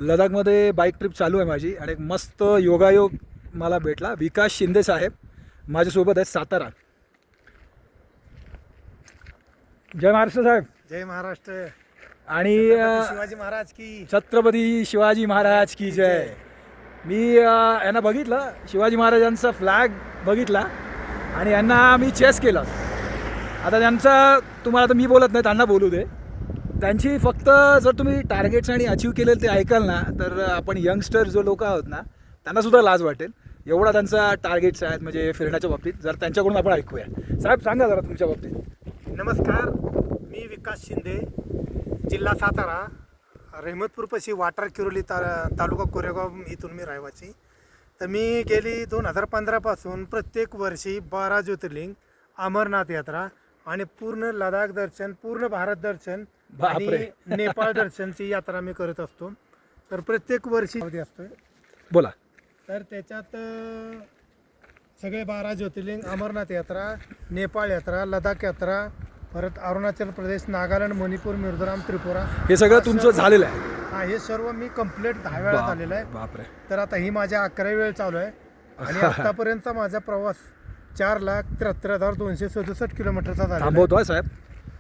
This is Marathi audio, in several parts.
लडाखमध्ये बाईक ट्रिप चालू आहे माझी आणि एक मस्त योगायोग मला भेटला. विकास शिंदे साहेब माझ्यासोबत आहेत, सातारा. जय महाराष्ट्र साहेब. जय महाराष्ट्र. आणि शिवाजी महाराज की. छत्रपती शिवाजी महाराज की जय. मी यांना बघितलं, शिवाजी महाराजांचा फ्लॅग बघितला आणि यांना मी चेस केलं. आता त्यांचा तुम्हाला तर मी बोलत नाही, त्यांना बोलू दे. त्यांची फक्त जर तुम्ही टार्गेट्स आणि अचीव केलेलं ते ऐकाल ना, तर आपण यंगस्टर जो लोक आहोत ना, त्यांनासुद्धा लाज वाटेल. एवढा त्यांचा टार्गेट्स आहेत म्हणजे फिरण्याच्या बाबतीत. जर त्यांच्याकडून आपण ऐकूया. साहेब सांगा जरा तुमच्या बाबतीत. नमस्कार, मी विकास शिंदे, जिल्हा सातारा, रहमतपूरपाशी वाटार किरोली तालुका कोरेगाव इथून मी रहिवासी. तर मी गेली 2015 पासून प्रत्येक वर्षी 12 ज्योतिर्लिंग, अमरनाथ यात्रा आणि पूर्ण लडाख दर्शन, पूर्ण भारत दर्शन आणि नेपाळ दर्शनची यात्रा मी करत असतो. तर प्रत्येक वर्षी असतोय. बोला. तर त्याच्यात सगळे 12 ज्योतिर्लिंग, अमरनाथ यात्रा, नेपाळ यात्रा, लडाख यात्रा, परत अरुणाचल प्रदेश, नागालँड, मणिपूर, मिझोराम, त्रिपुरा, हे सगळं तुमचं झालेलं आहे? हा, हे सर्व मी कंप्लीट 10 वेळा झालेलं आहे. बापरे. तर आता ही माझ्या 11वी वेळ चालू आहे आणि आतापर्यंत माझा प्रवास 4,73,267 किलोमीटरचा झाला. थांबवतोय साहेब.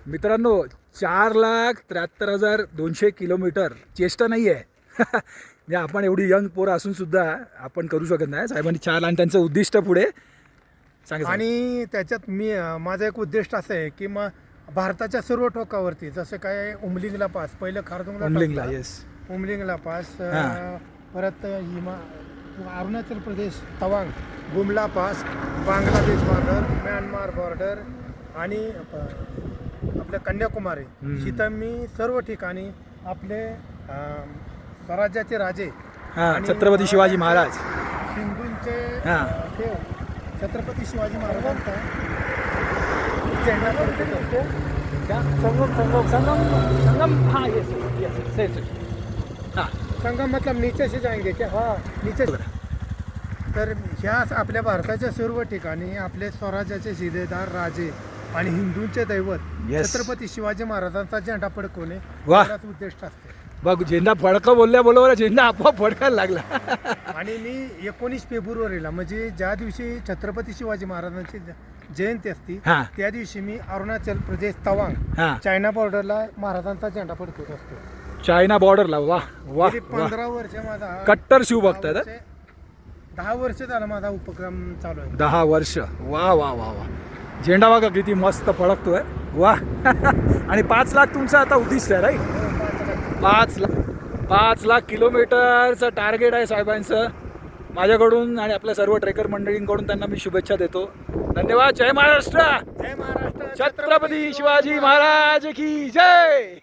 मित्रांनो, 4,73,200 किलोमीटर चेष्टा नाही आहे. म्हणजे आपण एवढी यंग पोरं असून सुद्धा आपण करू शकत नाही. साहेबांनी 4 आणि त्यांचं उद्दिष्ट पुढे सांगा. आणि त्याच्यात माझं एक उद्दिष्ट असं आहे की मग भारताच्या सर्व टोकावरती, जसं काय उमलिंगला पास, पहिलं उमलिंगला, येस, उमलिंगला पास, परत Arunachal Pradesh Tawang, Gumla pass, Bangladesh border, Myanmar border आणि आपल्या कन्याकुमारी, तिथं मी सर्व ठिकाणी आपले स्वराज्याचे राजे, छत्रपती शिवाजी महाराज, हिंदूंचे देव छत्रपती शिवाजी महाराजांचा झेंडा फडकत असतो. संगम मतलब नीचे से जाएंगे क्या? हाँ, नीचे. तर ह्या आपल्या भारताच्या सर्व ठिकाणी आपले स्वराज्याचे शिलेदार राजे आणि हिंदूंचे दैवत छत्रपती शिवाजी महाराजांचा झेंडा फडकवणे हाच उद्दिष्ट असते. बघ, झेंडा फडका बोलल्याबरोबर झेंडा आपोआप फडकायला लागला. आणि मी 19 फेब्रुवारीला, म्हणजे ज्या दिवशी छत्रपती शिवाजी महाराजांची जयंती असती, त्या दिवशी मी अरुणाचल प्रदेश तवांग, चायना बॉर्डरला महाराजांचा झेंडा फडकवत असतो. चायना बॉर्डरला. वा वा. 15 वर्ष माझा कट्टर शिवभक्त आहे. 10 वर्ष झाला माझा उपक्रम चालू आहे. 10 वर्ष. वा वा वा वा. झेंडा बघा किती मस्त फडकतोय. वा. आणि 5 लाख तुमचं आता उद्दिष्ट आहे, राईट? 5 लाख किलोमीटरचं टार्गेट आहे साहेबांचं. माझ्याकडून आणि आपल्या सर्व ट्रेकर मंडळींकडून त्यांना मी शुभेच्छा देतो. धन्यवाद. जय महाराष्ट्र. जय महाराष्ट्र. छत्रपती शिवाजी महाराज की जय.